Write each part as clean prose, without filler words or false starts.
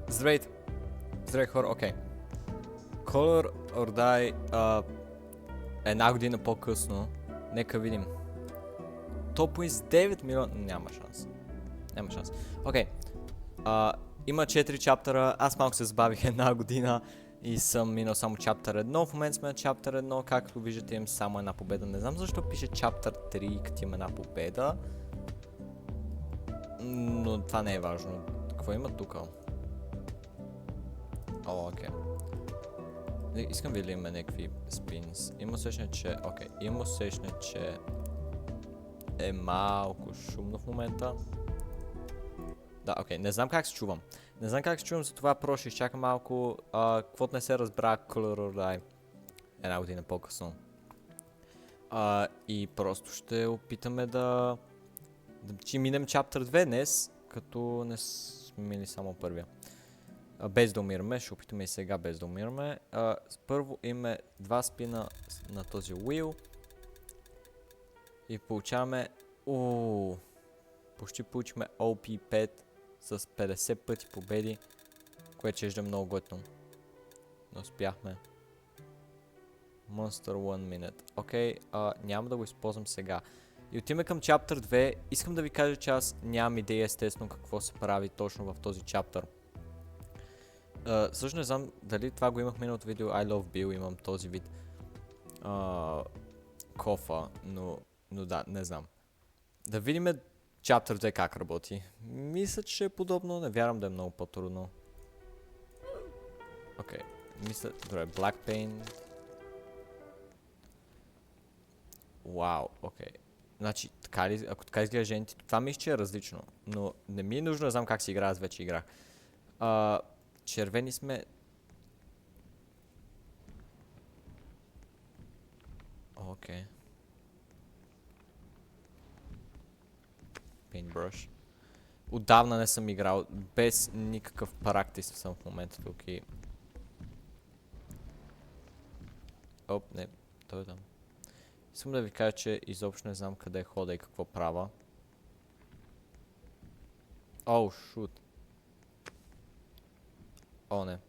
Здравейте! Здравейте хора, окей. Color or Die една година по-късно. Нека видим. Top Wins 9 милиона... Няма шанс. Няма шанс. Окей. Има 4 чаптера. Аз малко се забавих една година и съм минал само чаптер 1. В момента сме на чаптер 1. Както виждате, имам само една победа. Не знам защо пише чаптер 3, като има една победа. Но това не е важно. Какво има тук? Окей. Искам ви ли има някакви спинс? Има усещане, че... Окей, има усещане, че е малко шумно в момента. Да, окей, не знам как се чувам. Не знам как се чувам, затова просто ще изчакам малко. Каквото не се разбра, Color or Die една година по-късно. И просто ще опитаме да минем чаптер 2 днес, като не сме мили само първия. Без да умираме, ще опитаме и сега без да умираме. Първо имаме 2 спина на този wheel. И получаваме... Почти получихме OP5 с 50 пъти победи, което ще е много готино. Но успяхме. Monster 1 minute. Окей, няма да го използвам сега. И отиваме към чаптер 2. Искам да ви кажа, че аз нямам идея естествено какво се прави точно в този чаптер. Също не знам дали това го имах миналото видео I Love Bill, имам този вид кофа, но да, не знам. Да видим чаптер 2 как работи. Мисля, че е подобно, не вярвам да е много по-трудно. Окей, мисля, добре, Black Paint. Вау, окей. Значи, ако така изглежда жените, това мисля, че е различно, но не ми е нужно да знам как се игра, аз вече играх. Червени сме. Окей. Paintbrush. Отдавна не съм играл, без никакъв практис съм в момента тук и... Оп, не, той е там. Искам да ви кажа, че изобщо не знам къде хода и какво правя. Оу, шут. О, не.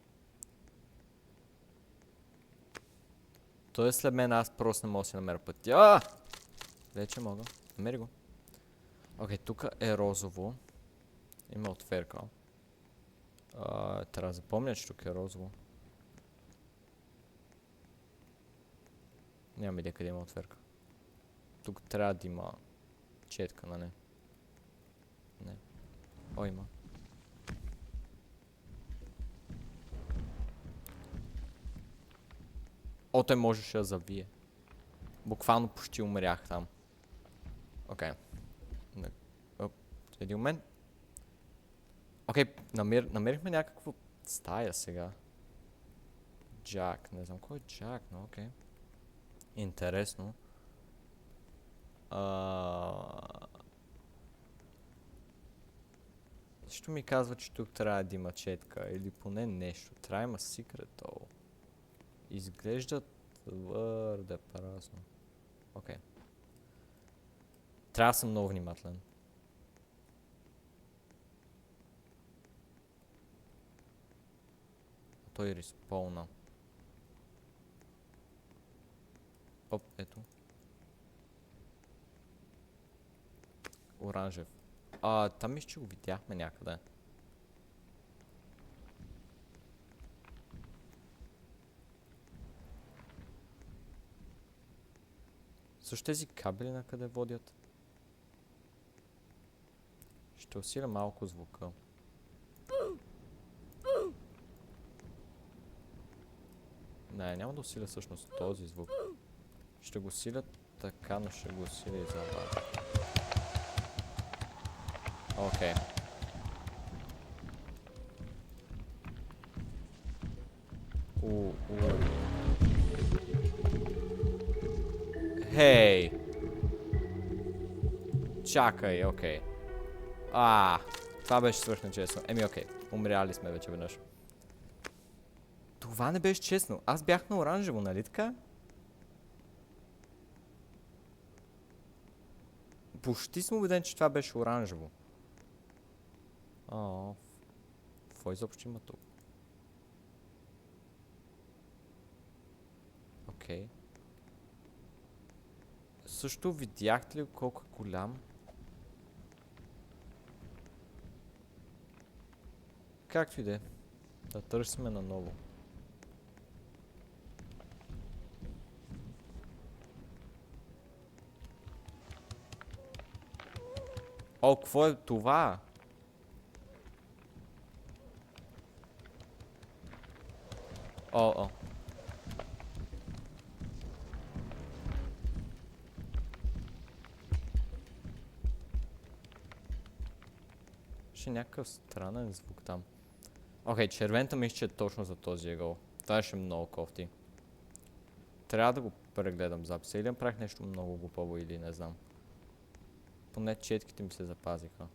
Той е след мен, аз просто не мога да си намеря пътя. Вече мога. Намери го. Окей, тук е розово. Има отверка. Трябва да запомня, че тук е розово. Нямам идея къде има отверка. Тук трябва да има четка, нали? Не. О, има. О, той можеше да завие. Буквално почти умрях там. Окей. Оп, един момент. Окей, намерихме някаква стая сега. Джак, не знам кой е Джак, но окей. Интересно. Защо ми казва, че тук трябва да има четка или поне нещо. Трябва да има секрет. Изглежда твърде празно. Окей. Трябва да съм много внимателен. Той респълна. Оп, ето. Оранжев. Там мисля, че го видяхме някъде. Също тези кабели на къде водят? Ще усиля малко звука. Не, няма да усиля всъщност този звук. Ще го усиля така, но ще го усиля и забавя. Окей. Хей! Чакай, окей. Това беше свършно честно. Окей. Умряли сме вече веднъж. Това не беше честно. Аз бях на оранжево, нали така? Почти съм убеден, че това беше оранжево. Какво изобщо има тук? Окей. Също видяхте ли колко е голям? Както и да е. Да търсиме наново. О, какво е това? О. Ще някакъв странен звук там. Окей, червената мисля, че е точно за този ъгъл. Това ще е много кофти. Трябва да го прегледам записа. Или направих нещо много глупаво, или не знам. Поне четките ми се запазиха.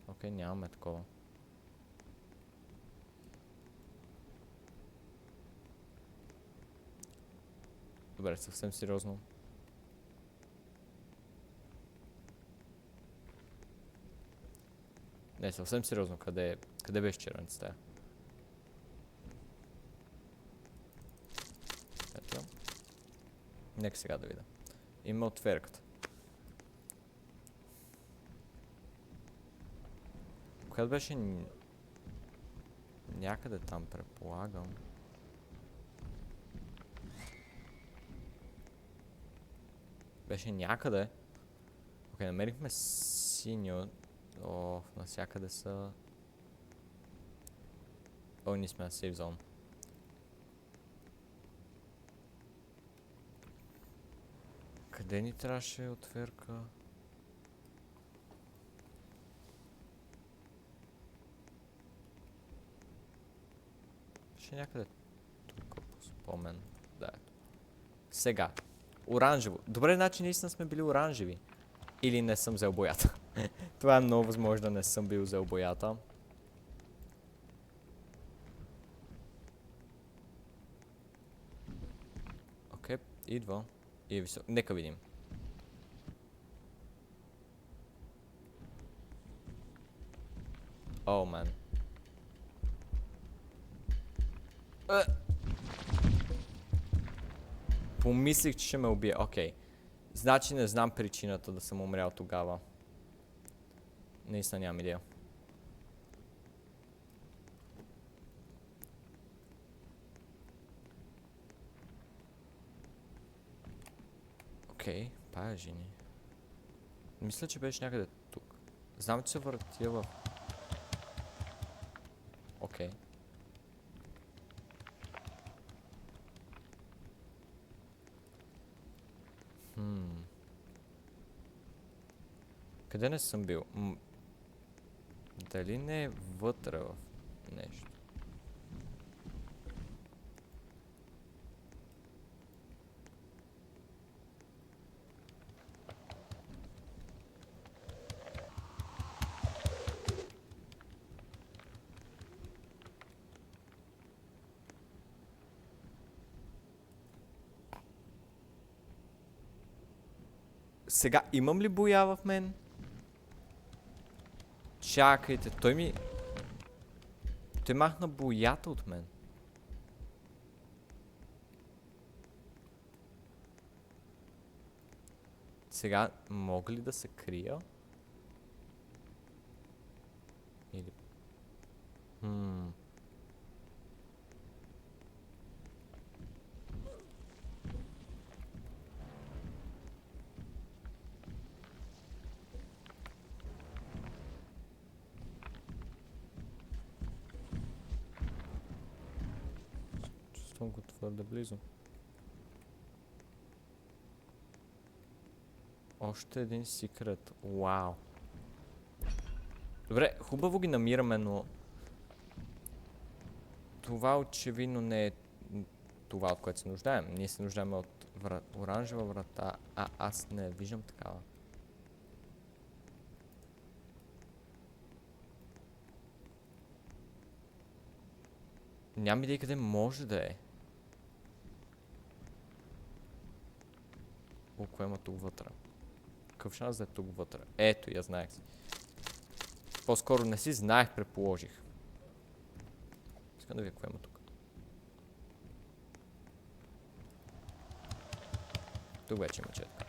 Окей, нямаме такова. Добре, съвсем сериозно. Не, съвсем сериозно. Къде беше червеницата? Ето я. Нека сега да видя. Има отверката. Която беше някъде там, предполагам. Беше някъде. Окей, намерихме синьо. О, навсякъде са... О, ние сме на сейф зон. Къде ни трябваше отверка? Ще някъде тук по спомен. Да. Сега. Оранжево. Добре, значи наистина сме били оранжеви. Или не съм взел боята. Това е много възможно да не съм бил взел боята. Окей, идва. И е висок. Нека видим. О, мен. Помислих, че ще ме убие. Окей. Значи не знам причината да съм умрял тогава. Наистина нямам идея. Окей, жени. Мисля, че беше някъде тук. Знам, че се въртя в... Окей. Къде не съм бил? Дали не е вътре в нещо? Сега имам ли боя в мен? Чакайте, той махна боята от мен. Сега мога ли да се крия? Или... Чувствам го твърде близо. Още един секрет. Вау. Добре, хубаво ги намираме, но... Това очевидно не е това, от което се нуждаем. Ние се нуждаем от оранжева врата, а аз не виждам такава. Нямам идея къде може да е. О, кое има тук вътре? Какъв шанс да е тук вътре? Ето, я знаех си. По-скоро не си знаех, предположих. Искам да видя какво има тук. Тук вече има четка.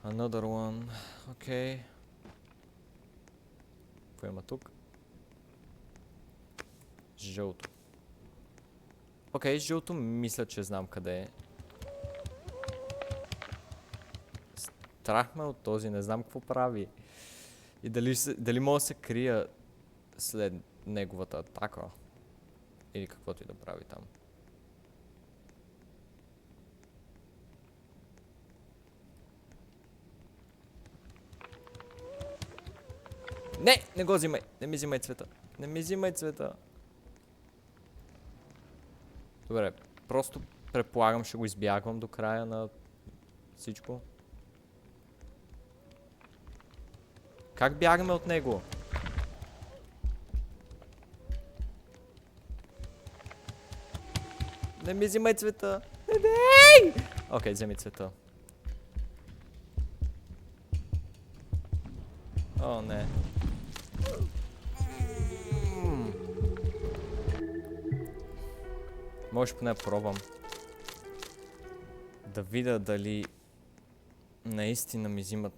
Another one. Окей. Какво има тук? Жълто. Окей, жълто мисля, че знам къде е. Страх ме от този, не знам какво прави. И дали мога да се крия след неговата атака. Или каквото и да прави там. Не го взимай! Не ми взимай цвета! Не ми взимай цвета! Добре, просто предполагам, ще го избягвам до края на всичко. Как бягаме от него? Не ми взимай цвета! Не! Окей, вземи цвета. О, не. Може поне пробвам. Да видя дали наистина ми взимат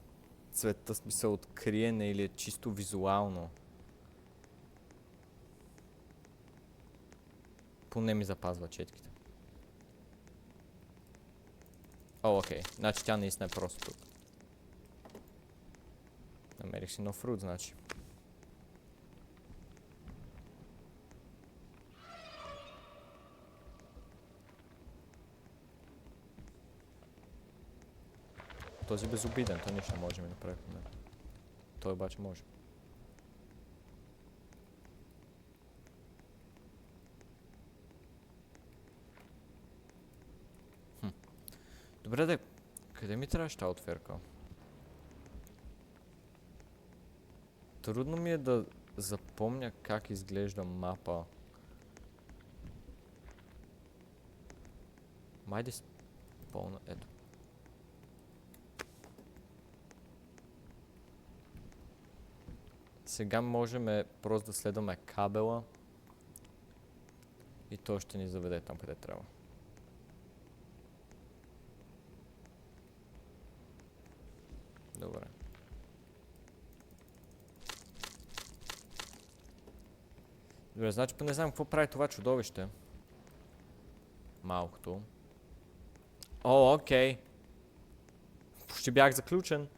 цвета, смисъл от криене или е чисто визуално. Поне ми запазва четките. О, окей. Значи тя наистина е просто тук. Намерих си нов фрут, значи. Този е безобиден, той нищо не може да ми направи в момента. Той обаче може. Добре де, къде ми трябваше тази отверка? Трудно ми е да запомня как изглежда мапа. Май да изпълна, ето. Сега можем просто да следваме кабела и той ще ни заведе там, къде трябва. Добре. Добре, значи не знам какво прави това чудовище. Малкото. О, окей. Почти бях заключен.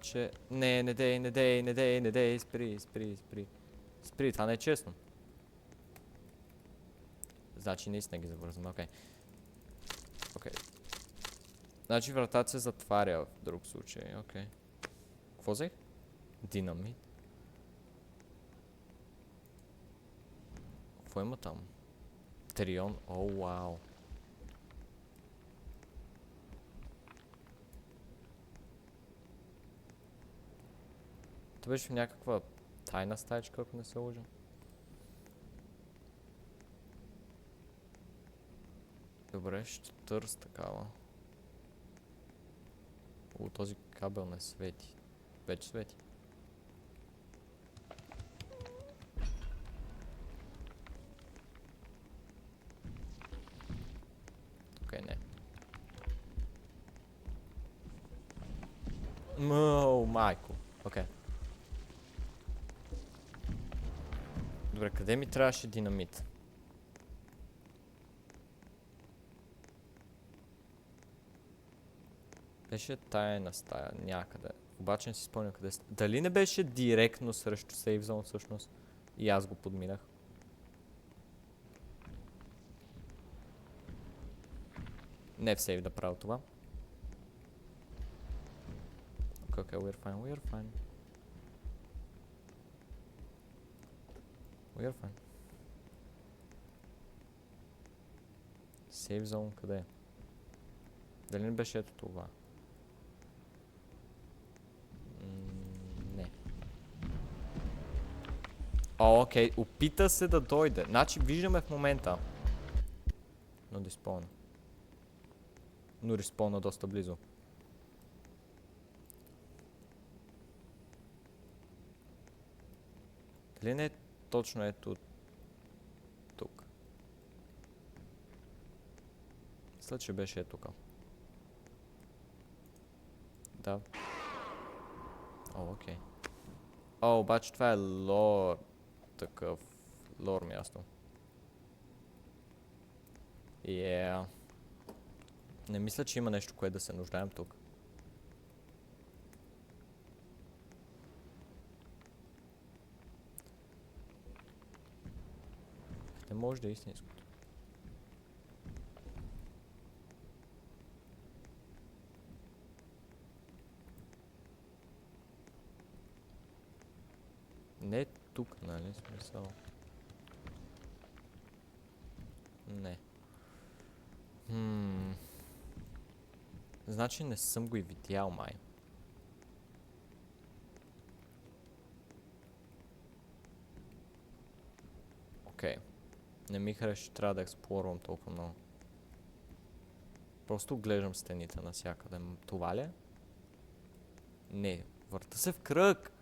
Че... Не дей, спри, това не е честно. Значи наистина ги завързваме, окей. Окей. Значи вратата се затваря в друг случай, окей. Какво взех? Динамит. Какво има там? Трион, о, вау. Това беше в някаква тайна стаечка, ако не се лъжа. Добре, ще търс такава. О, този кабел не свети. Вече свети. Окей, не. О, майко. Окей. Добре, къде ми трябваше динамит? Беше тайна стая някъде. Обаче не си спомням къде сте. Дали не беше директно срещу сейф зон всъщност? И аз го подминах. Не в сейф да правя това. Окей, we're fine. We're fine. Сейф зон къде е? Дали не беше ето това? Не. О, окей, опита се да дойде. Значи виждаме в момента. Но да изпълня. но респълна доста близо. Дали не е точно ето тук? Мисля, че беше е тук. Да. О, окей. О, обаче това е лор. Такъв лор място. Yeah. Не мисля, че има нещо, което да се нуждаем тук. Не може да е истинското. Не е тук, нали? Смисъл. Не. Значи не съм го и видял, май. Окей. Не ми харесва, че трябва да експлорвам толкова много. Просто глеждам стените навсякъде. Това ли е? Не. Върта се в кръг!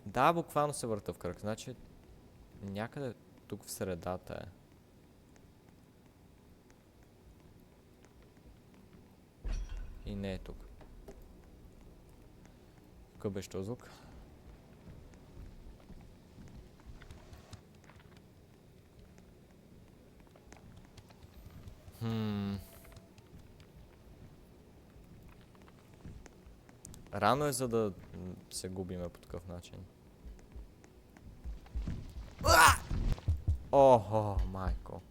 Да, буквално се върта в кръг. Значи някъде тук в средата е. И не е тук. Какъв беше този звук? Рано е, за да се губиме по такъв начин. Охо, майко.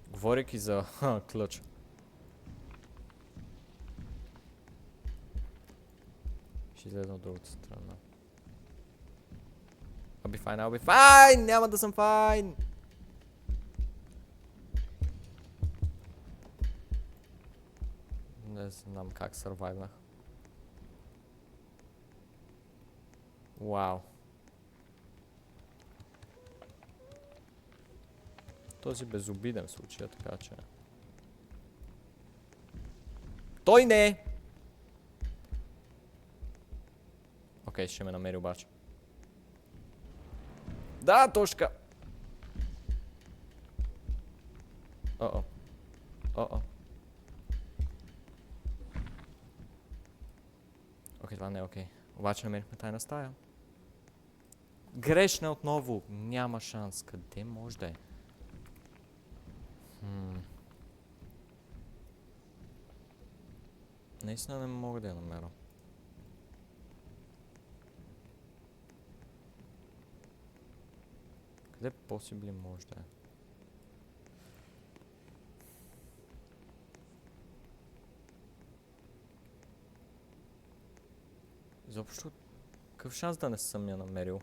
Говорейки за клъч. Ще излезна от другата страна. I'll be fine, I'll be fine! Няма да съм fine! Не знам как сървайвнах. Вау. Този безобиден случай, така че... Той не е! Окей, ще ме намери обаче. Да, точка! О-о. О-о. Окей, това не е окей. Обаче намерихме тайна стая. Грешна отново. Няма шанс. Къде може да е? Наистина не мога да я намеря. Къде possibly може да е? Изобщо какъв шанс да не съм я намерил?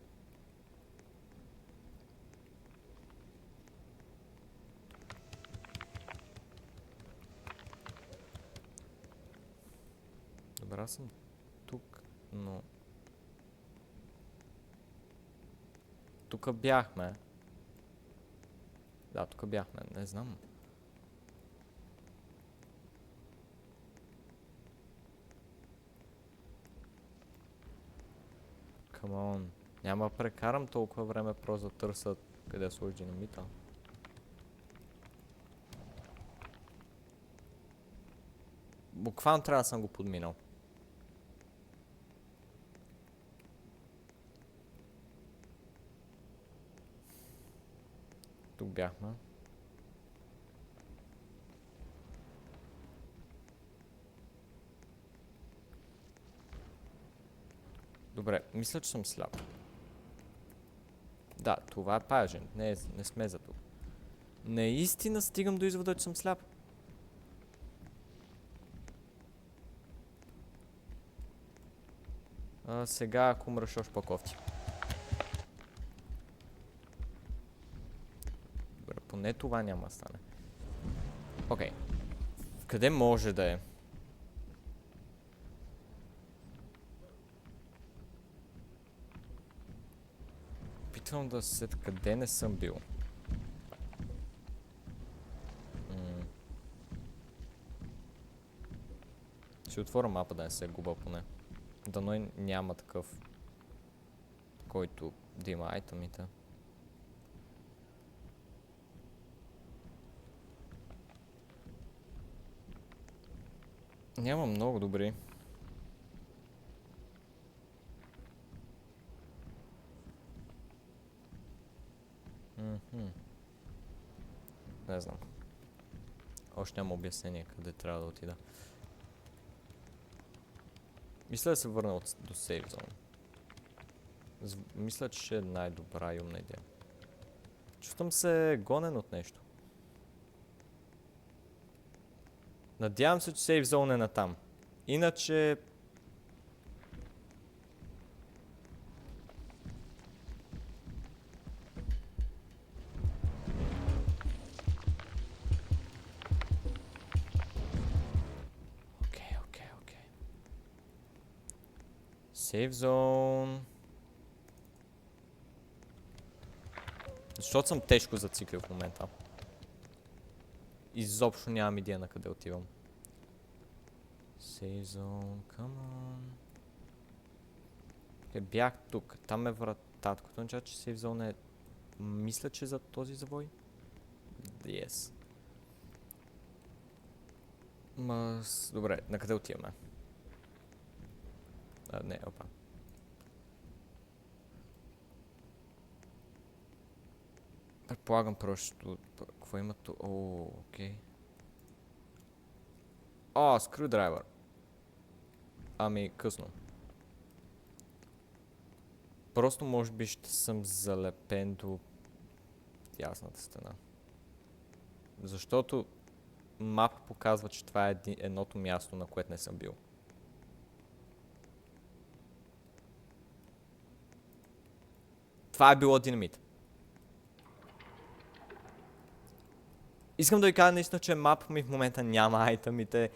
Добре, аз съм тук, но... Тук бяхме. Да, тук бяхме, не знам. Come on. Няма да прекарам толкова време просто да търся къде да сложи динамита. Буквално трябва да съм го подминал. Тук бяхме. Добре, мисля, че съм сляп. Да, това е паяжен. Не сме за тук. Наистина стигам до извода, че съм сляп. Сега, ако умреш, още по-кофти. Добре, поне това няма да стане. Окей. Къде може да е? Опитвам да се къде не съм бил. Ще отворя мапа да не се губа поне. Дано и няма такъв, който да има айтемите. Няма много добри. Не знам. Още няма обяснение къде трябва да отида. Мисля да се върна до сейф зон. Мисля, че ще е най-добра и умна идея. Чувствам се гонен от нещо. Надявам се, че сейф зон е натам. Иначе... Окей. Сейф зон... Защото съм тежко зациклил в момента. Изобщо нямам идея на къде отивам. Сейф зон, come on. Бях тук, там е вратата, което означава, че сейф зон е... Мисля, че за този завой? Yes. Добре, на къде отиваме? Не, опа. Предполагам просто... Какво има тук? Окей. Скрюдрайвер. Ами, късно. Просто може би ще съм залепен до ясната стена. Защото мапа показва, че това е едното място, на което не съм бил. Това е било динамит. Искам да ви кажа наистина, че мапа ми в момента няма айтемите.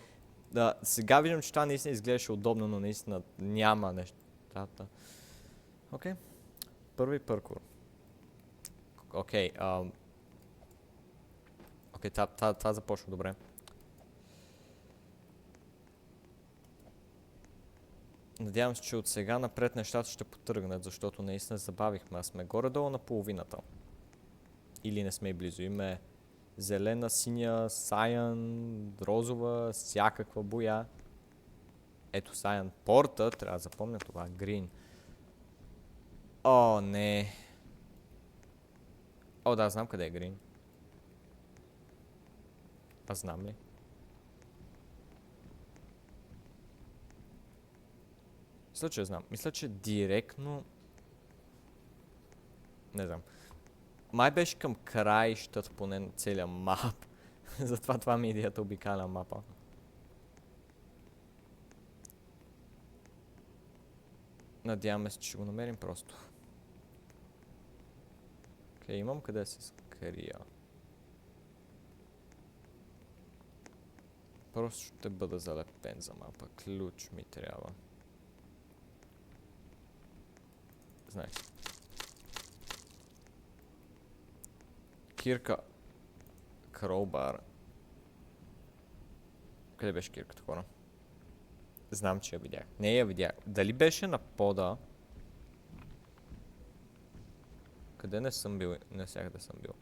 Сега виждам, че това наистина изглеждаше удобно, но наистина няма нещата. Окей. Първи паркур. Окей, това започва добре. Надявам се, че от сега напред нещата ще потръгнат, защото наистина забавихме. Аз сме горе-долу на половината. Или не сме и близо. Име зелена, синя, саян, розова, всякаква боя. Ето саян порта, трябва да запомня това. Грин. Не. Да, знам къде е грин. Аз знам ли? Мисля, че знам. Мисля, че директно... Не знам. Май беше към краищата поне на целия мап. Затова това ми е идеята, обикаля мапа. Надяваме се, че ще го намерим просто. Окей, имам къде се скрия. Просто ще бъда залепен за мапа. Ключ ми трябва. Знаеш. Кирка. Кроубар. Къде беше кирката, хора? Знам, че я видях. Не я видях. Дали беше на пода? Къде не съм бил? Не всякъде съм бил.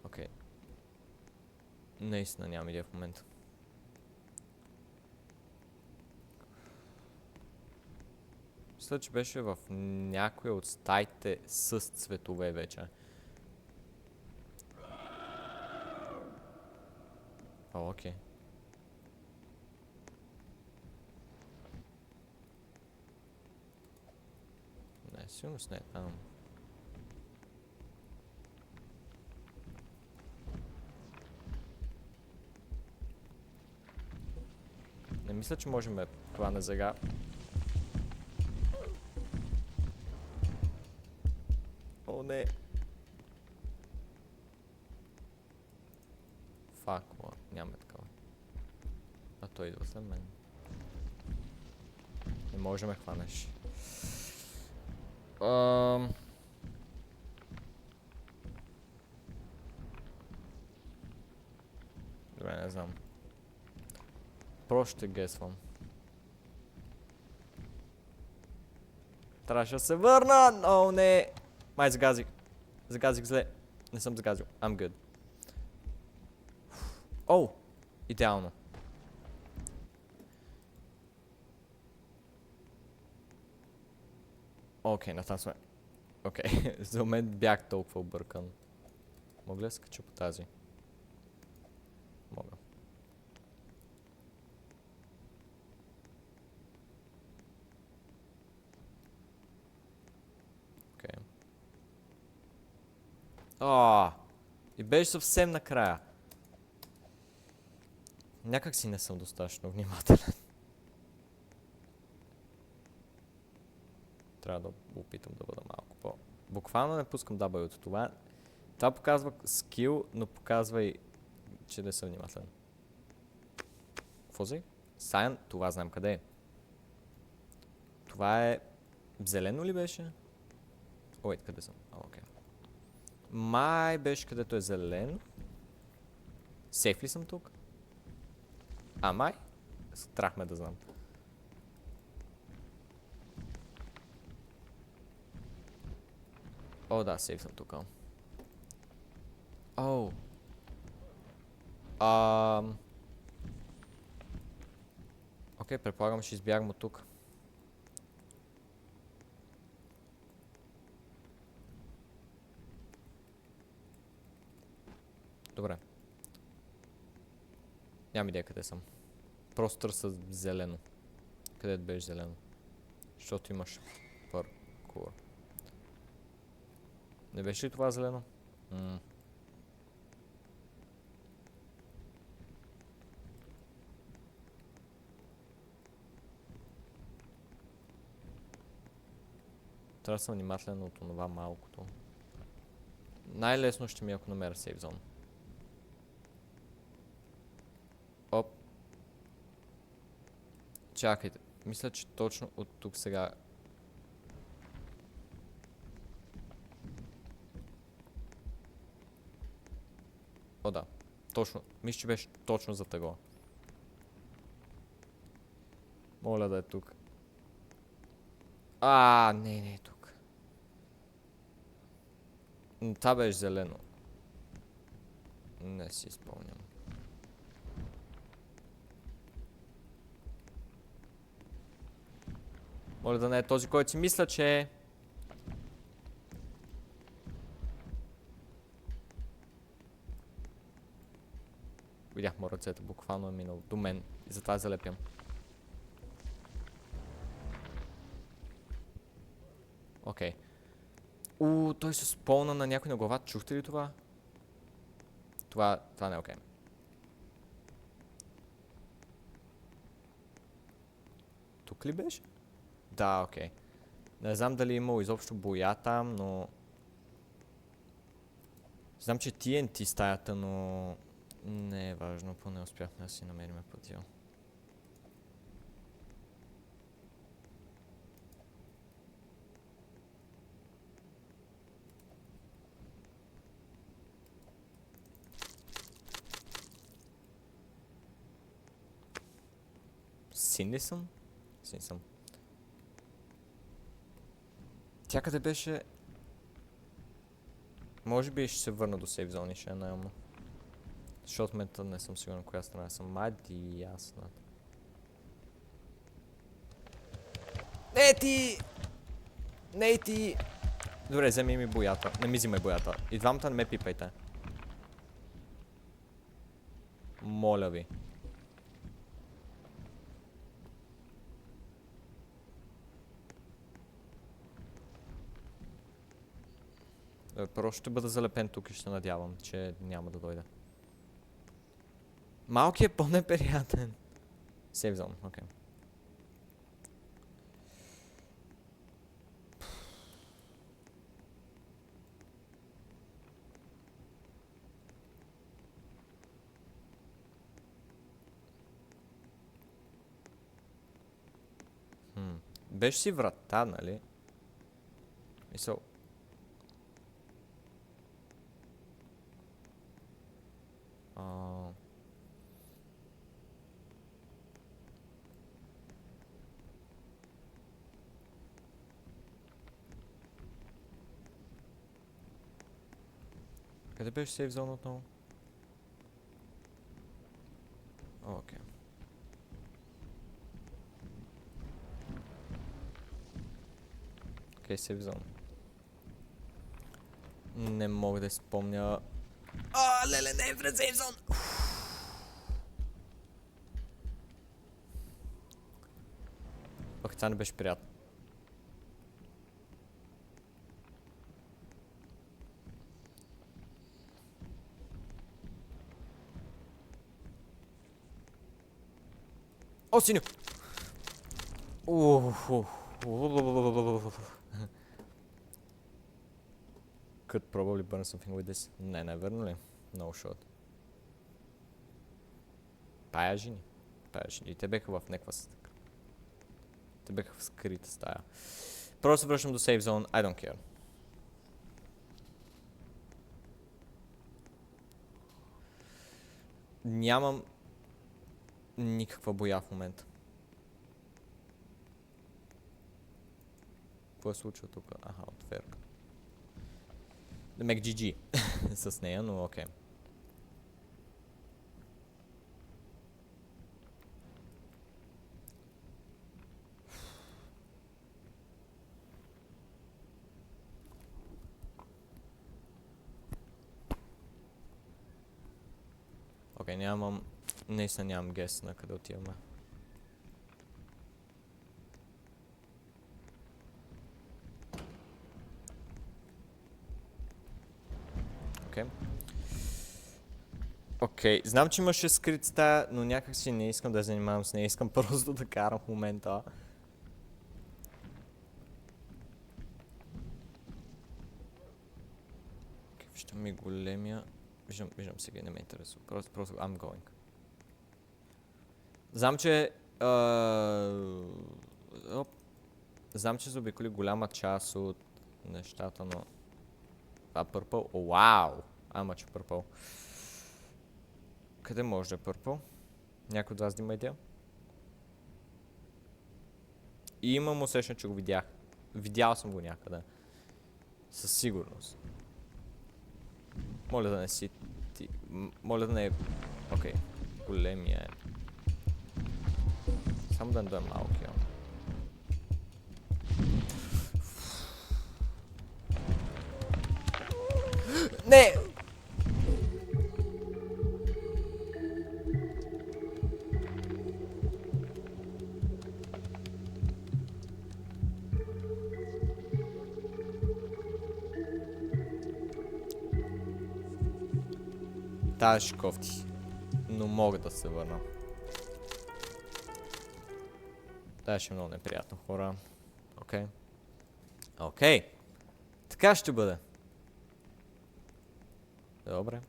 Окей. Наистина нямам идея в момента. Мисля, че беше в някоя от стаите с цветове вече. Окей. Не, сигурно не е там. Не мисля, че можем да хвана сега. Не. Фак, няма такова. А той идва след мен. Не можем да хванеш. Не знам. Просто ще гесвам. Трябваше да се върна! О, не! Май загазих. Загазих зле. Не съм загазил. I'm good. О! Идеално. Окей, натам сме. Окей, за момент бях толкова объркан. Мога ли да скача по тази? Мога. Окей. И беше съвсем накрая. Някак си не съм достатъчно внимателен. Трябва да опитам да бъда малко по... Буквално не пускам W от това. Това показва скил, но показва и, че не съм внимателен. Какво зи? Сайн, това знам къде е. Това е... Зелено ли беше? Ой, къде съм? Окей. Май беше където е зелено. Сейф ли съм тук? Май? Страх ме да знам. О, да, сейф съм тук. О. Окей, предполагам, ще избягам от тук. Добре. Нямам идея къде съм. Просто търся зелено. Къде беше зелено? Защото имаш паркур. Не беше ли това зелено? Трябва да съм внимателен от това малкото. Най-лесно ще ми ако намеря сейф зон. Оп. Чакайте. Мисля, че точно от тук сега... О, да. Точно. Мисля, че беше точно за тъго. Моля да е тук. Не е тук. Това беше зелено. Не си спомням. Моля да не е този, който си мисля, че е. Видях му ръцете, буквално е минал до мен и затова залепям. Окей. Той се спълна на някой на глава. Чухте ли това? Това не е окей. Тук ли беше? Да, окей. Не знам дали е имало изобщо боя там, но... Знам, че TNT стаята, но... Не е важно, поне успяхме да си намерим пътя. Син ли съм? Син съм. Тя къде беше? Може би ще се върна до сейф зони, ще е наемно. Защото мета не съм сигурен коя страна съм. Мади ясна. Не ти! Добре, вземи ми боята. Не ми взимай боята. И двамата не ме пипайте. Моля ви. Просто ще бъда залепен тук и ще надявам, че няма да дойде. Малкият е по-неприятен. Сейф зон, окей. Беше си врата, нали? Мисъл. Къде беше сейф зон отново? Окей. Окей, сейф зон. Не мога да спомня. Леле, не е пред сейф зон! Окей, това не беше приятно. О, синьо! Could probably burn something with this. Не верно ли? No shot. Паяжини. И те беха в някаква стъка. Те беха в скрита стая. Просто връщам до сейф зон. I don't care. Нямам никаква боя в момента. Какво е случва тук? Аха, отверка. Демек GG с нея, но окей. Окей, нямам... Наистина нямам гес на къде отиваме. Окей. Окей, знам, че имаше скрит стая, но някак си не искам да я занимавам с нея. Искам просто да карам в момента. Окей, виждам ми големия... Виждам сега, не ме интересува. Просто I'm going. Знам, че... Знам, че заобиколи голяма част от нещата, но... Това пърпъл... Вау! Амаче пърпъл. Къде може да е пърпъл? Някой от вас да има идея? И имам усещане, че го видях. Видял съм го някъде. Със сигурност. Моля да не си ти... Моля да не е... Окей. Големия е. Само да не дойде малкия. Не! Тази ще кофти. Но мога да се върна. Това ще е много неприятно, хора. Окей. Окей. Така ще бъде. Добре.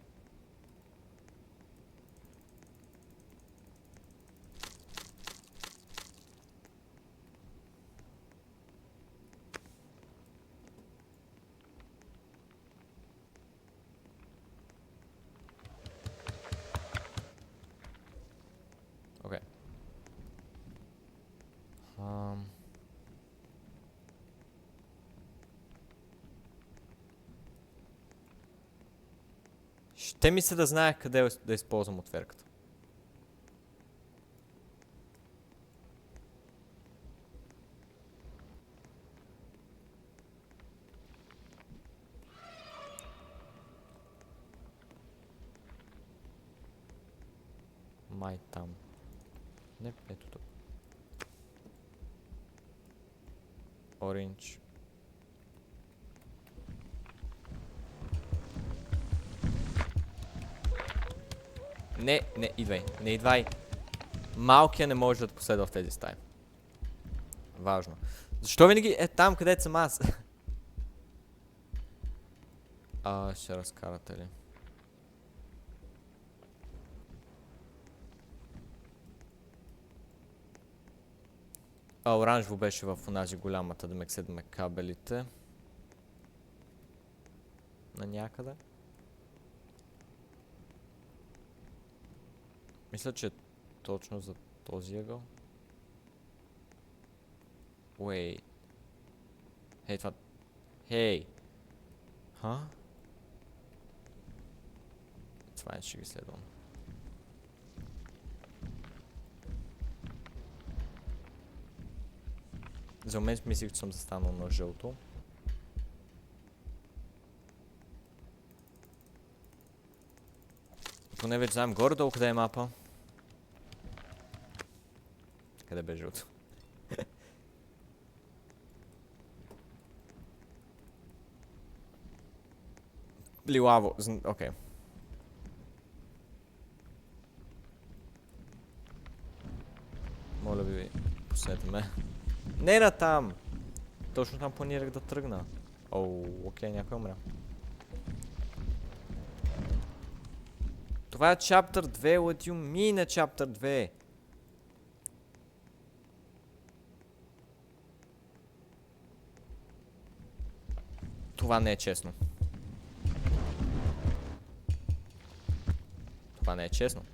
Окей. Ще ми се да знаех къде да използвам отверката. Май там. Не, ето тук. Оранж. Не, не идвай. Малкия не може да те последва в тези стаи. Важно. Защо винаги е там, където съм аз? Ще разкарате ли? Оранжево беше в онази голямата, да ме седме кабелите. На някъде. Мисля, че точно за този ъгъл. Wait. Хей, това... Хей! Ха? Това не ще ги следвам. За момент мислих, че съм застанал на жълто. Поне вече знаем горе-долу къде е мапа. Къде бе жълто? Лилаво, окей. Моля ви, пуснете ме. Не на там! Точно там планирах да тръгна. Оу, окей, някой умря. Това е Chapter 2, what you mean е Chapter 2? Това не е честно. Това не е честно.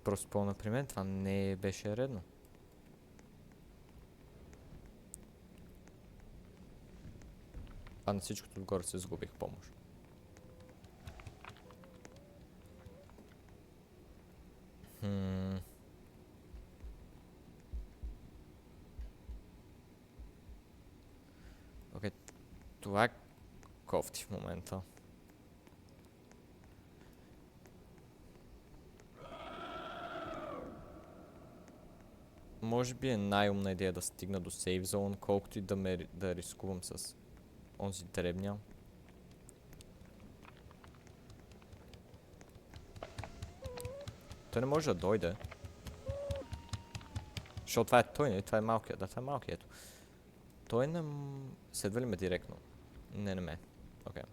Просто по-на при мен, това не беше редно. А на всичкото отгоре се загубих помощ. Окей, това е кофти в момента. Може би е най-умна идея да стигна до сейф зон, колкото и да рискувам с онзи дребня. Той не може да дойде. Защото това е той, не? Това е малкият. Да, това е малкият. Той не... Следва ли ме директно? Не ме. Окей.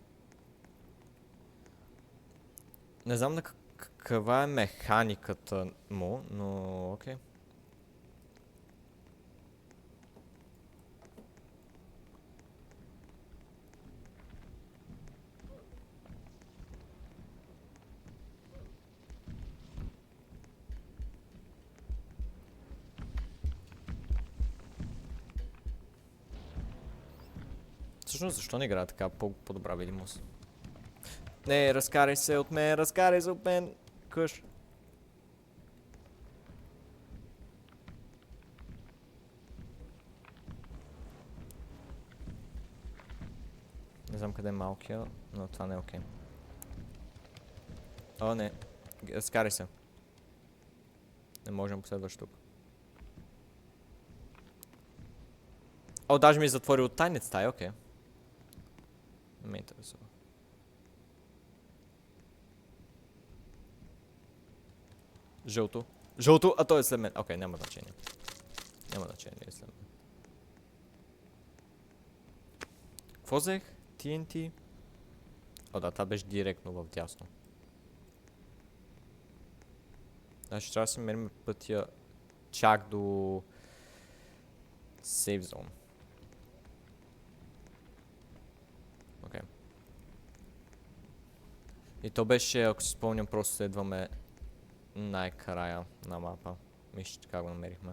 Не знам на каква е механиката му, но окей. Всъщност защо не играя така по-добра видимост? Не, разкарай се от мен, разкарай се от мен, къш. Не знам къде е малкия, но това не е окей. О, не. Разкарай се. Не можем последваш тук. О, даже ми затвори от тайница стая, окей. Не ме интересува. Жълто. Жълто, а той е след мен. Окей, няма значение. Няма значение, е след мен. Какво взех? TNT? О, да, това беше директно в дясно. Значи трябва да си мерим пътя чак до сейф зон. Окей. И то беше, ако си спомням, просто следваме най-края на мапа. Мисля, така го намерихме.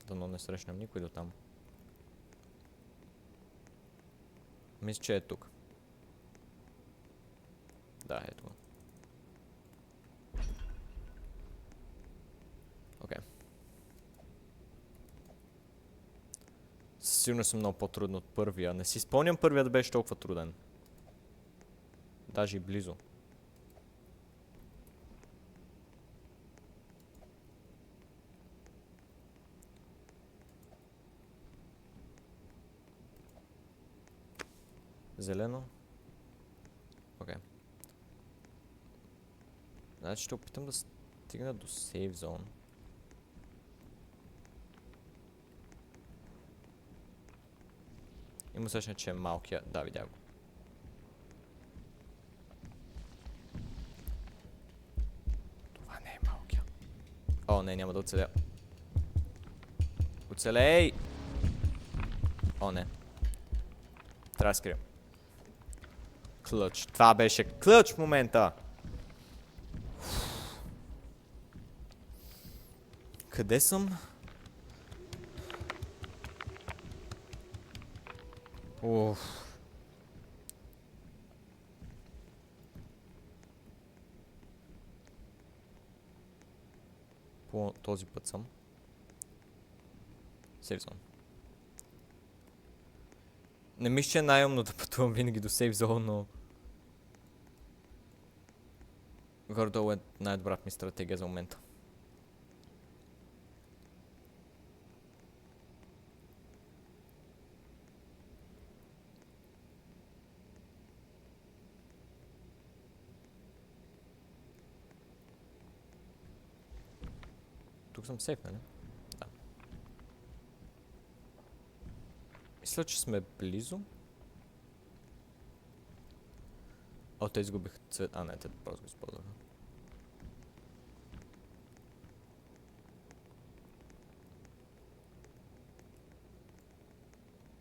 Дано не срещнем никой до там. Мисля, че е тук. Да, ето го. Окей. Сигурно съм много по-трудно от първия. Не си спомням първия да беше толкова труден. Даже и близо. Зелено. Окей. Значи ще опитам да стигна до сейф зон. Има усещане, че е малкия. Да, видя го. Това не е малкия. О, не, няма да оцеля. Оцелей! О, не. Трябва да скрия. Клъч. Това беше клъч в момента. Къде съм? Уф. По този път съм. Сейф зон. Не мисля, че е най-умно да пътувам винаги до сейф зон, но... Горе-долу е най-добрата ми стратегия за момента. Тук съм сейф, нали? Да. Мисля, че сме близо. О, те изгубих цвет. А, не, те просто го използваха.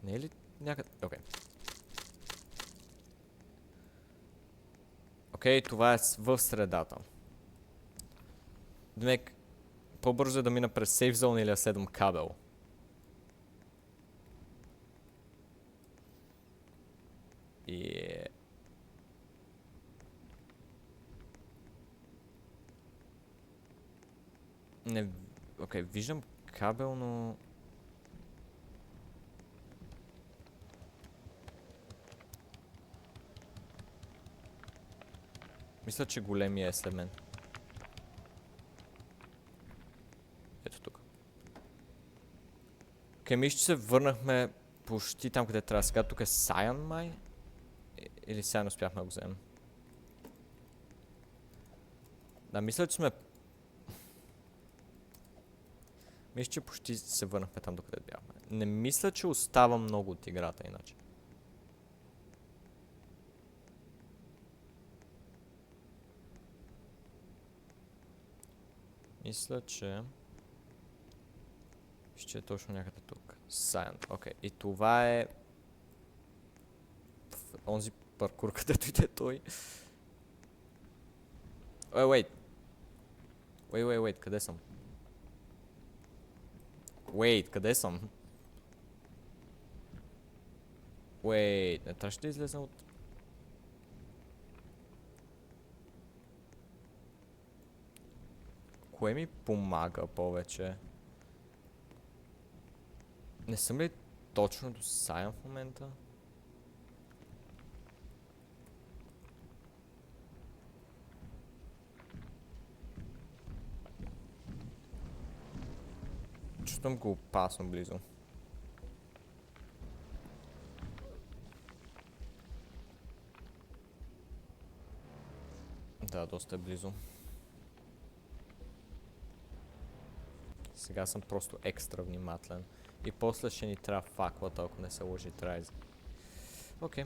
Не е ли някъде? Окей. Окей, това е в средата. Демек, по-бързо е да мина през сейф зон или да следвам кабел. И... Не... Окей, виждам кабел, но... Мисля, че големия е след мен. Ето тук. Окей, мисля, че се върнахме почти там, къде трябва. Сега тук е Саян май? Или сега не успяхме да го вземем? Да, мисля, че сме... Мисля, че почти се върнахме там, докъде бяхме. Не мисля, че остава много от играта, иначе. Мисля, че... Ще е точно някъде тук. Science. Окей. И това е... онзи паркур, където иде той. Wait. Wait. Къде съм? Wait, къде съм? Wait. Не трябваше да излезна от... Кое ми помага повече? Не съм ли точно до Саян в момента? Чувствам го опасно близо. Да, доста е близо. Сега съм просто екстра внимателен. И после ще ни трябва факлата, ако не се лъжи трайз. Окей.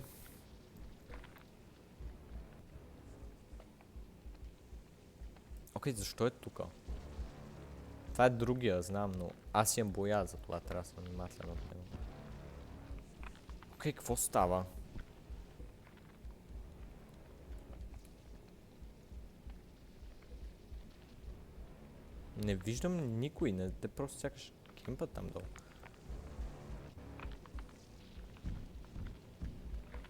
Окей, защо е тука? Това е другия, знам, но аз имам боя, затова трябва да съм внимателен от него. Окей, какво става? Не виждам никой, не, те просто сякаш кемпат там долу.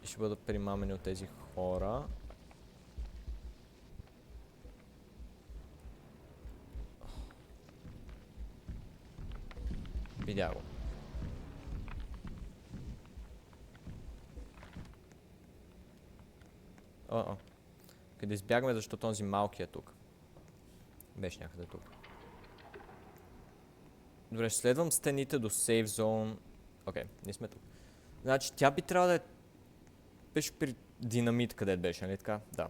И ще бъдат примамени от тези хора. Видя го. Къде избягаме, защото този малки е тук. Беше някъде тук. Добре, ще следвам стените до сейф зон. Окей, ние сме тук. Значи тя би трябвало да е... Беше при динамит, къде беше, нали така? Да.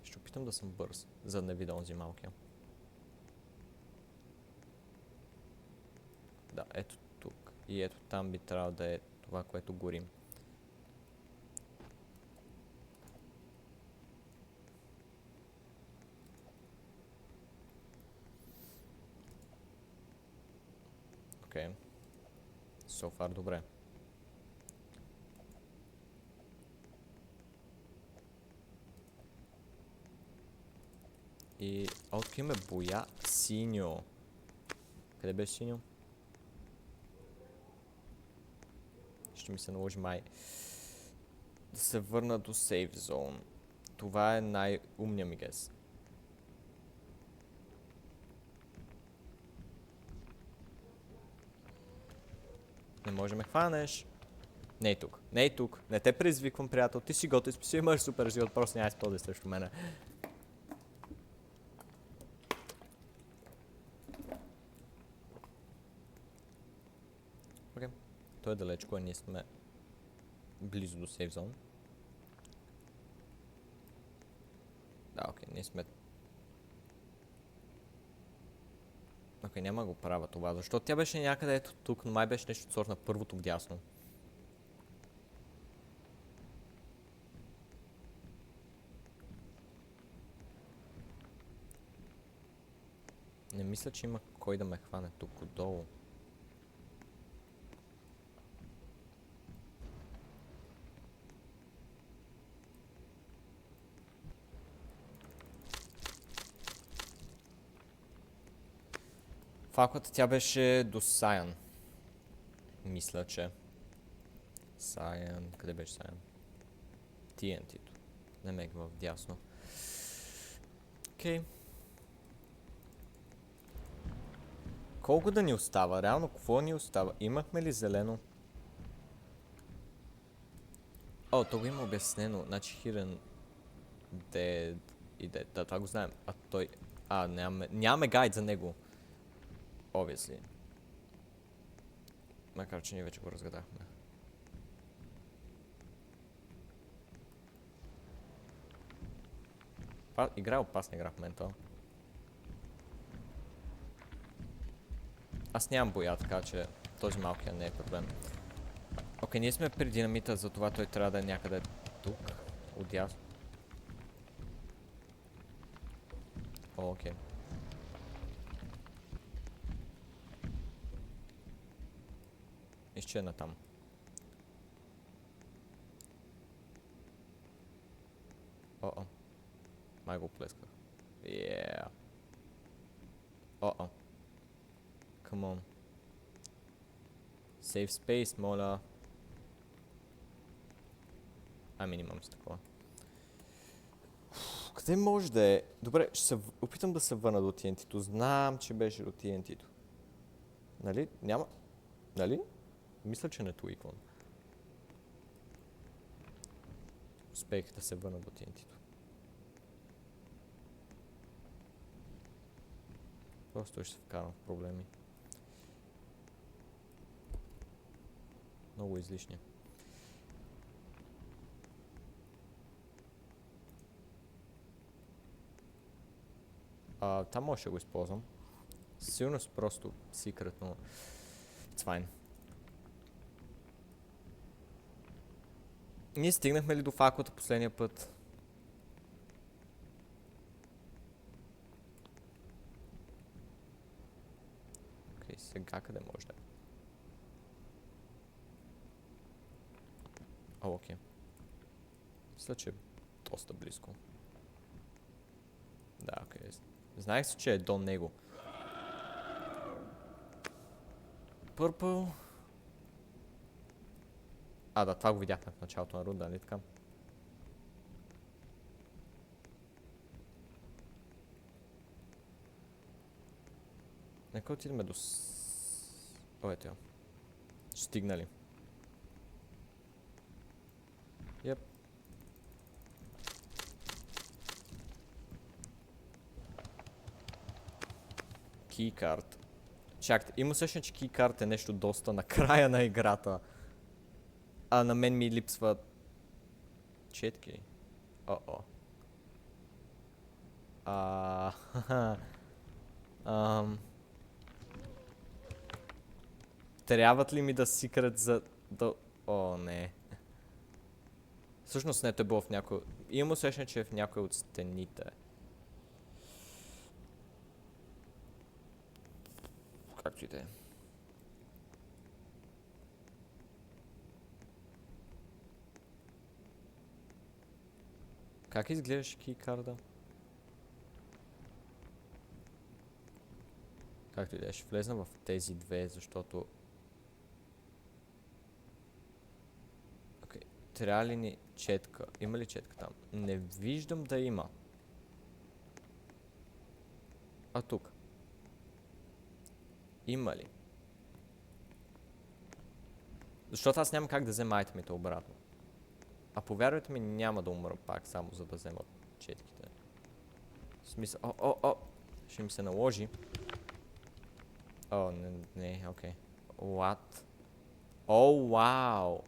Ще опитам да съм бърз, за да не видя онзи малкия. Да, ето тук. И ето там би трябвало да е това, което горим. Окей. So far добре. И тук има боя синьо. Къде беше синьо? Ще ми се наложи май да се върна до сейф зон. Това е най-умния ми гес. Не може да ме хванеш. Не е тук. Не е тук. Не те предизвиквам, приятел. Ти си готов, си имаш супер живот, просто няма използвай срещу мене. Окей. Той е далечко, а ние сме близо до сейф зон. Да, окей, ние сме... Окей, няма да го правя това, защото тя беше някъде ето тук, но май беше нещо от сорт на първото вдясно. Не мисля, че има кой да ме хване тук отдолу. Факълата тя беше до Саян. Мисля, че... Саян... Къде беше Саян? TNT-то. Не ме в дясно. Окей. Колко да ни остава? Реално, какво ни остава? Имахме ли зелено? О, то го има обяснено. Значи Hidden Dead и Dead. Да, това го знаем. А той... нямаме гайд за него. Obviously. Макар, че ние вече го разгадахме. Игра е опасна игра в момента. Аз нямам боя, така че този малкия не е проблем. Окей, ние сме при динамита, затова той трябва да е някъде тук. Отдясно. О, окей. Изчезна там. О-о. Май го плесках. Yeah. О-о. Come on. Save space, моля. Ами нямам с такова. Къде може да е? Добре, ще се опитам да се върна до TNT-то. Знам, че беше до TNT-то. Нали? Няма? Нали? Мисля, че не туиквам. Успех да се върна до TNT-то. Просто ще се вкарам в проблеми. Много излишни. Там може да го използвам. Сигурно с просто секретно. It's fine. Ние стигнахме ли до факулата последния път? Окей, сега къде може да е? О, окей. Мисля, че е доста близко. Да, окей. Знаех си, че е до него. Purple. Да, това го видяхме в началото на рунда, нали така? Нека отидем до... О, ето я. Стигнали. Yep. Keycard. Чакайте, има също, че Keycard е нещо доста на края на играта. А на мен ми липсват четки. О-о. Трябват ли ми да секрет за... О, не. Всъщност не, той било в някой... Имам усещане, че е в някой от стените. Както и да е. Как изглеждаш кейкарда? Както и да е, ще влезна в тези две, защото... Окей, трябва ли ни четка? Има ли четка там? Не виждам да има. А тук? Има ли? Защото аз няма как да взема айтемите обратно. А повярвайте ми, няма да умра пак, само за да взема четките. В смисъл... О! Ще ми се наложи. О, не, окей. What? О, вау!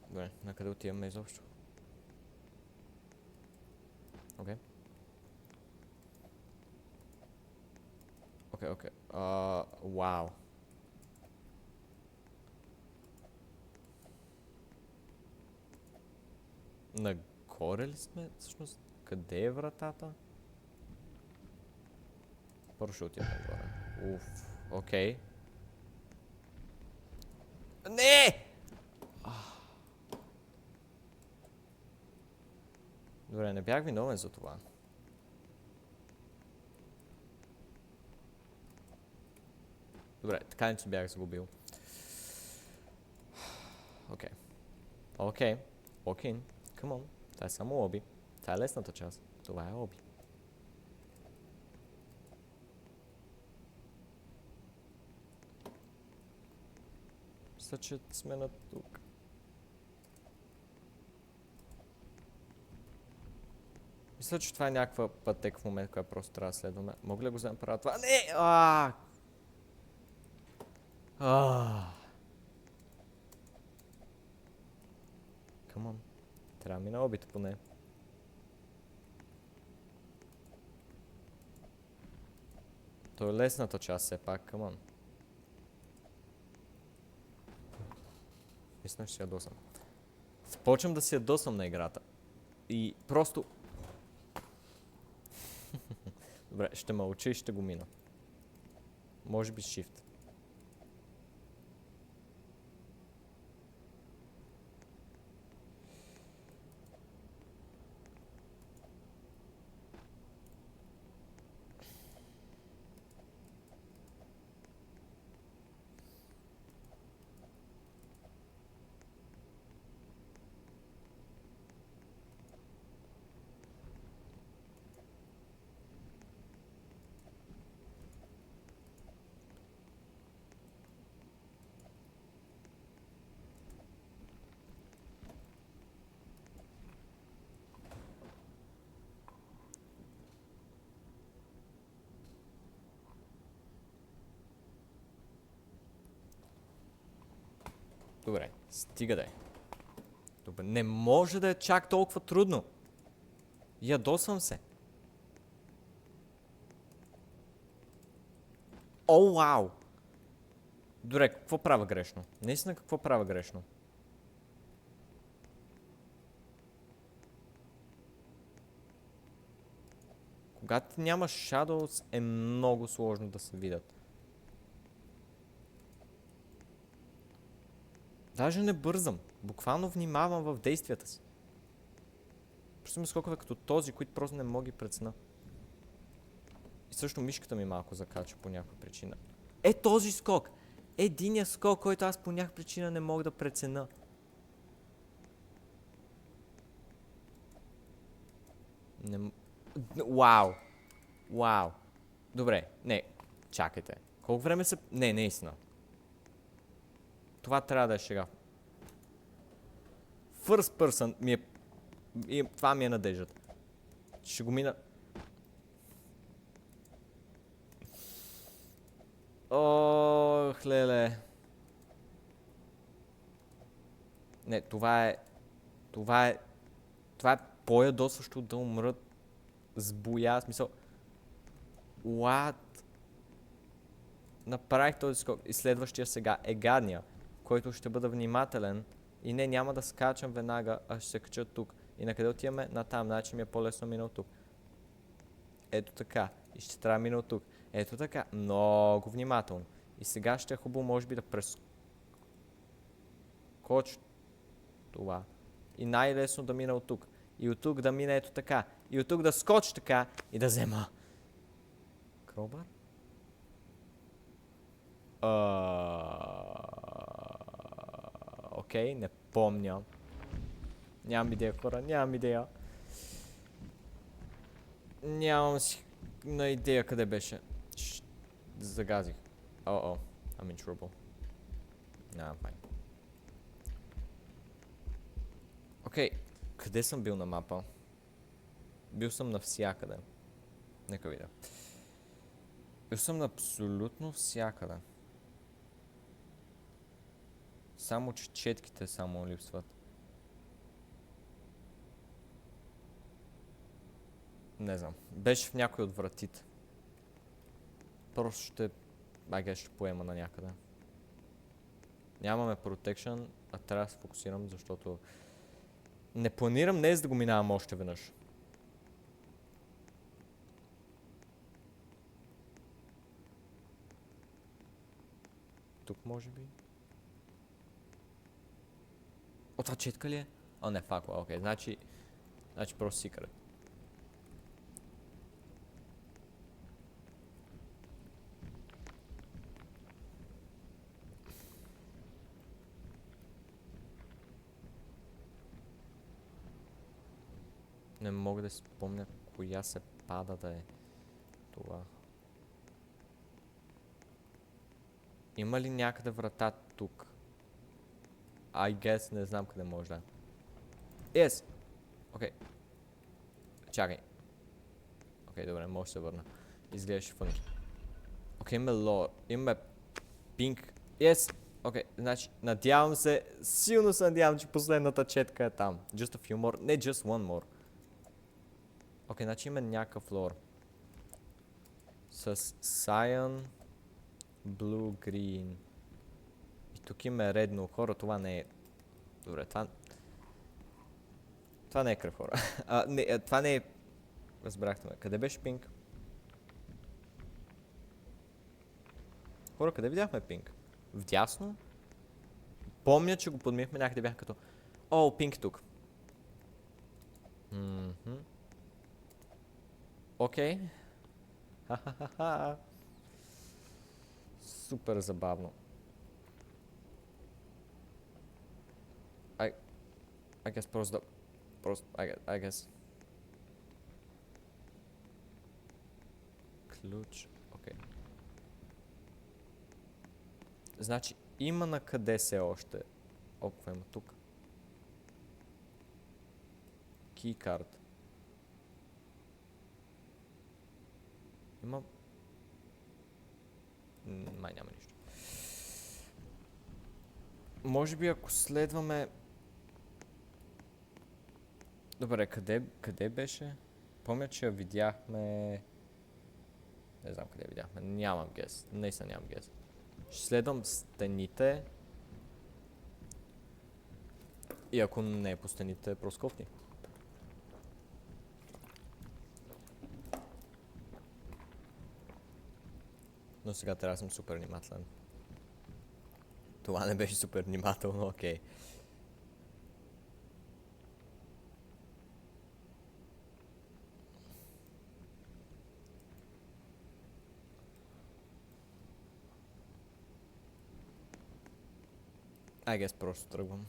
Добре, накъде отиваме изобщо? Окей. Окей. Вау. Нагоре ли сме? Всъщност, къде е вратата? Първо ще отида нагоре. Уф, окей. Не! Добре, не бях виновен за това. Добре, така не че бях загубил. Окей. Окей. Come on. Това е само лоби. Това е лесната част. Това е лоби. Мисля, че сме на тук. Мисля, че това е някаква пътека в момента, която просто трябва да следваме. Мога ли да го взема правя това? Не! Come on. Трябва ми на лобито поне. То е лесната част все пак, come on. Мисля, че си ядосам. Започвам да си ядосам на играта. И просто... Добре, ще мълча и ще го мина. Може би shift. Добре, стига да е. Добре, не може да е чак толкова трудно. Ядосвам се. О, вау! Добре, какво правя грешно? Наистина какво правя грешно? Когато няма shadows е много сложно да се видят. Даже не бързам. Буквално внимавам в действията си. Просто ми скокове като този, които просто не мога ги преценя. И също мишката ми малко закача по някаква причина. Е този скок! Единия скок, който аз по някаква причина не мога да преценя. Вау! Вау! Добре, не, чакайте. Колко време се... Не, наистина. Това трябва да е шега. First person ми е... И това ми е надеждата. Ще го мина... Ох, леле. Не, това е по-ядосващо да умрат с боя, смисъл... What? Направих този скок и следващия сега е гадния, който ще бъда внимателен и не, няма да скачам веднага, а ще се кача тук. И на къде отиваме? Натам, значи ми е по-лесно мина от тук. Ето така. И ще трябва мина от тук. Ето така. Много внимателно. И сега ще е хубаво, може би, да прескоча Това. И най-лесно да мина от тук. И от тук да мина ето така. И от тук да скочи така и да взема. Кробър? Окей, не помня. Нямам идея, хора, нямам идея. Нямам си на идея къде беше. Загазих. I'm in trouble. Nah, fine. Окей, къде съм бил на мапа? Бил съм навсякъде. Нека видя. Бил съм на абсолютно всякъде. Само че четките само липсват. Не знам. Беше в някой от вратите. Просто ще поема на някъде. Нямаме protection, а трябва да се фокусирам, защото не планирам днес да го минавам още веднъж. Тук може би? О, това четка ли е? О, не, факла, окей, значи просто секрет. Не мога да си спомня коя се пада да е това. Има ли някъде врата тук? I guess, не знам къде може да е. Yes! Окей. Чакай. Окей, добре, може да се върна. Изглеждаше фънни. Окей, имаме лор. Имаме пинк. Yes! Окей, значи, надявам се, силно се надявам, че последната четка е там. Just a few more, не just one more. Окей, значи има някакъв лор. С cyan, blue, green. И тук има red, но хора, това не е... Добре, това не е кръв, хора. Това не е... Разбрахте ме. Къде беше пинк? Хора, къде видяхме пинк? Вдясно? Помня, че го подмихме, някъде бях като... О, пинк тук. Окей. Ха-ха-ха-ха. Супер забавно. I guess просто I guess. Ключ. Окей. Значи има на къде се още. Какво има тук? Keycard. Има... Май няма нищо. Може би ако следваме... Добре, къде беше? Помня, че я видяхме... Не знам къде я видяхме. Нямам гес. Наистина нямам гес. Ще следвам стените. И ако не е по стените, просто кофти. Но сега трябва да съм супер внимателен. Това не беше супер внимателно, окей. I guess просто тръгвам.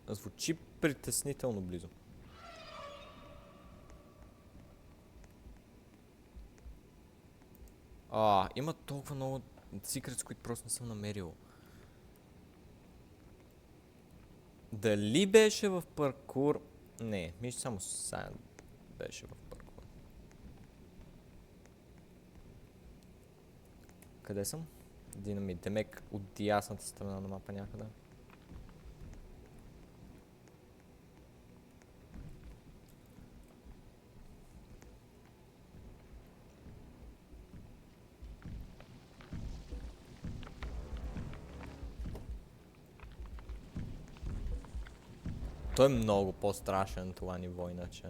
Звучи притеснително близо. Има толкова много секретс, които просто не съм намерил. Дали беше в паркур? Не, мисля само Сайн беше в паркур. Къде съм? Динамит. Демек от дясната страна на мапа някъде. Той е много по-страшен това ниво иначе.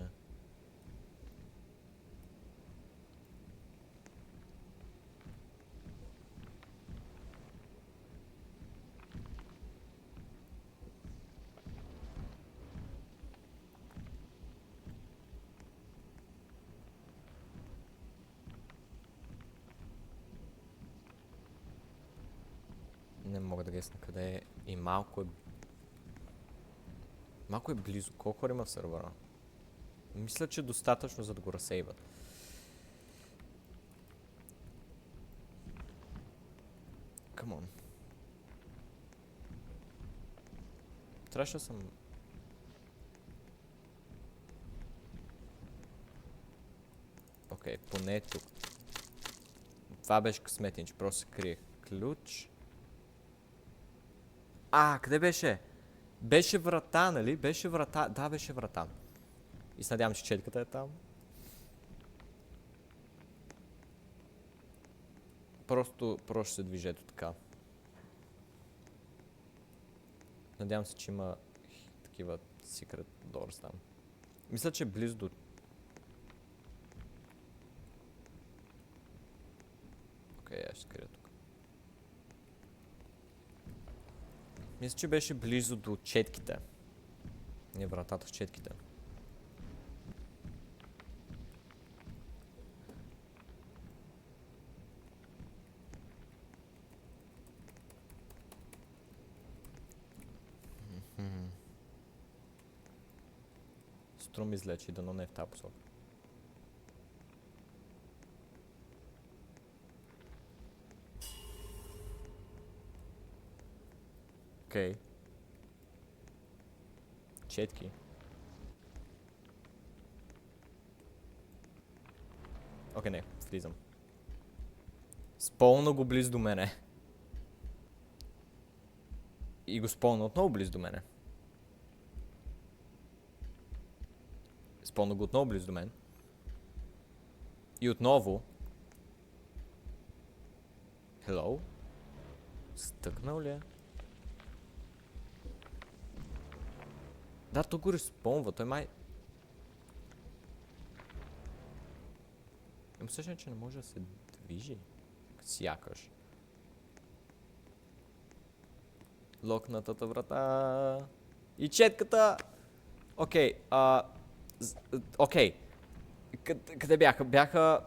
гесна къде е и малко е... Малко е близо. Колко хора има в сервера? Мисля, че достатъчно за да го разсейват. Come on. Трябваше да съм... Окей, поне тук. Това беше късметен, че просто се криех. Ключ. Къде беше? Беше врата, нали? Беше врата. Да, беше врата. И се надявам, че четката е там. Просто се движето така. Надявам се, че има такива secret doors там. Мисля, че е близо до... Окей, аз ще скрия тук. Мисля, че беше близо до четките. Не вратата с четките. Струм излечи, дано не е в тази посока. Окей. Четки. Окей, не, влизам. Спълна го близо до мене. И го спълна отново близо до мене. Спълна го отново близо до мен. И отново. Hello? Стъкнал ли е? Да, то го респонва, той май... Имам същност, че не може да се движи. Сякаш. Локнатата врата. И четката! Окей, окей. Къде бяха? Бяха...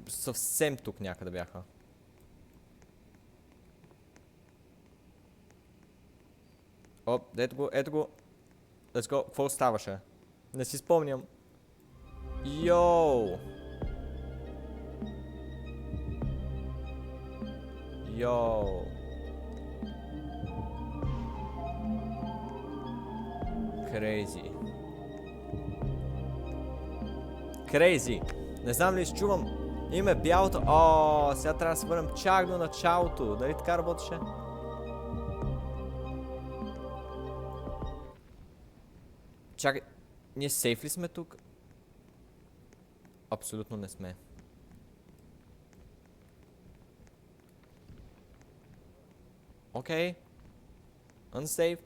Съвсем тук някъде бяха. Ето го, ето го. Let's go. Какво ставаше? Не си спомням. Йоу! Йоу! Крейзи. Крейзи! Не знам ли изчувам име бялото. Сега трябва да се върнем чак до началото. Дали така работеше? Чакай, ние сейф ли сме тук? Абсолютно не сме. Окей. Unsafe.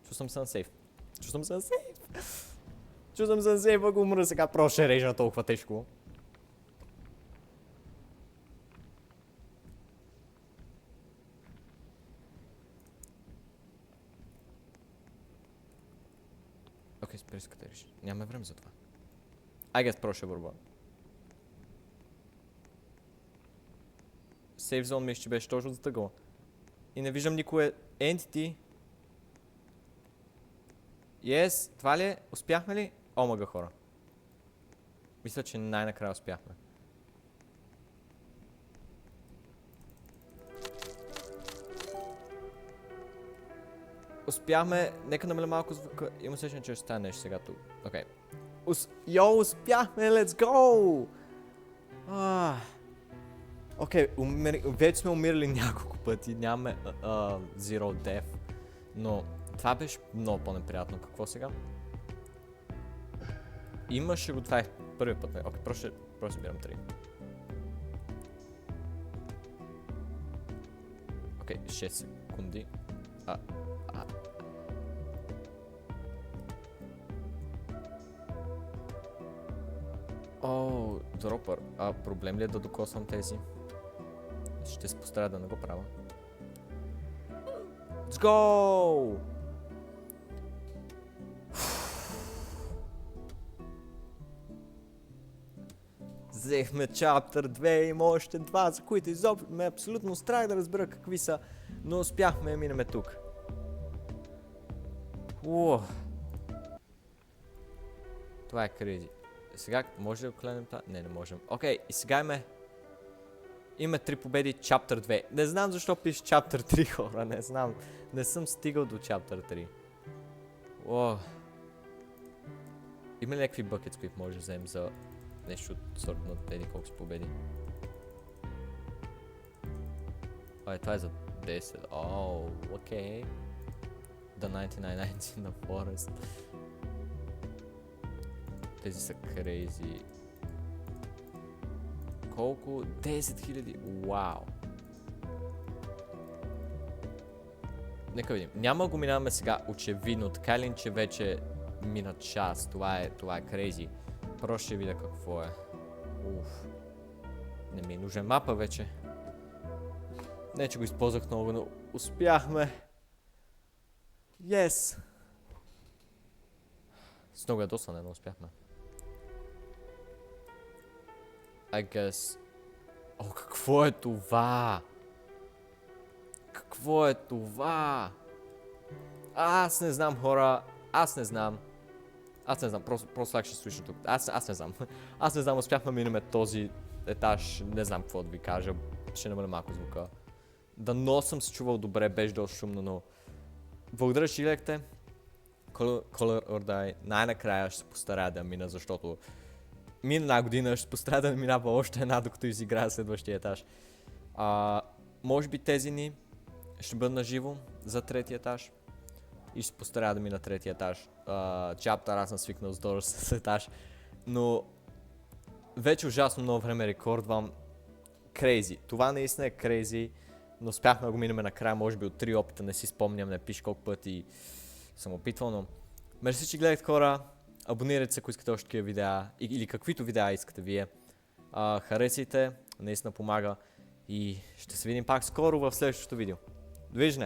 Чувствам се unsafe. Чувствам се unsafe, ако умра сега, просто ще режа толкова тежко. Окей, спри се къде реши. Нямаме време за това. I guess просто ще борба. Safe zone мисля, че беше точно за тъгъла. И не виждам никое entity. Yes, това ли е? Успяхме ли? Омага, хора. Мисля, че най-накрая успяхме. Успяхме, нека намаля малко звука. Има усещане, че ще стане нещо сега тук. Окей. Йо, успяхме, let's go! Окей, вече сме умирали няколко пъти, нямаме zero death. Но това беше много по-неприятно. Какво сега? Имаше го, това е първият път. Окей, просто бирам 3. Окей, 6 секунди. Дропър. Проблем ли е да докосвам тези? Ще се постаря да не го правя. Let's go! Взехме Chapter 2, има още 2, за които изобщо ме абсолютно страх да разбера какви са, но успяхме да минеме тук. Това е crazy. Сега може ли да клянем това? Не можем. Окей, и сега има 3 победи, Chapter 2. Не знам защо пише Chapter 3, хора, не знам. Не съм стигал до Chapter 3. Има ли някакви бъкетс, които може да вземем за нещо от сорта на тези колко си победи? Това е за 10. Окей. The 99 Nights in the Forest. Тези са crazy. Колко? 10 000. Вау. Нека видим. Няма го минаваме сега очевидно, така ли, че вече мина час. Това е crazy. Просто ще видя какво е. Не ми е нужен мапа вече. Не, че го използвах много, но успяхме. Yes! С много ядосване, но успяхме. I guess... какво е това? Какво е това? Аз не знам, хора. Аз не знам. Просто так ще слушам тук. Аз не знам. Аз не знам, успяхме да минем този етаж. Не знам какво да ви кажа. Ще намаля малко звука. Дано съм се чувал добре, беше доста шумно, но... Благодаря, че гледахте. Color or Die. Най-накрая ще се постарая да мина, защото... Мина една година, ще се постарая да минава още една, докато изиграя следващия етаж. Може би тези ни ще бъдат на живо за третия етаж. И ще се постарая да мина третия етаж. Chapter, аз съм свикнал с долу с етаж. Но... Вече ужасно много време рекордвам. Crazy. Това наистина е crazy. Но успяхме да го минем накрая, може би от 3 опита, не си спомням, не пише колко пъти съм опитвал, но... Мерси, че гледахте, хора. Абонирайте се, ако искате още такива видеа, или каквито видеа искате вие. Харесайте, наистина помага. И ще се видим пак скоро в следващото видео. Довиждане!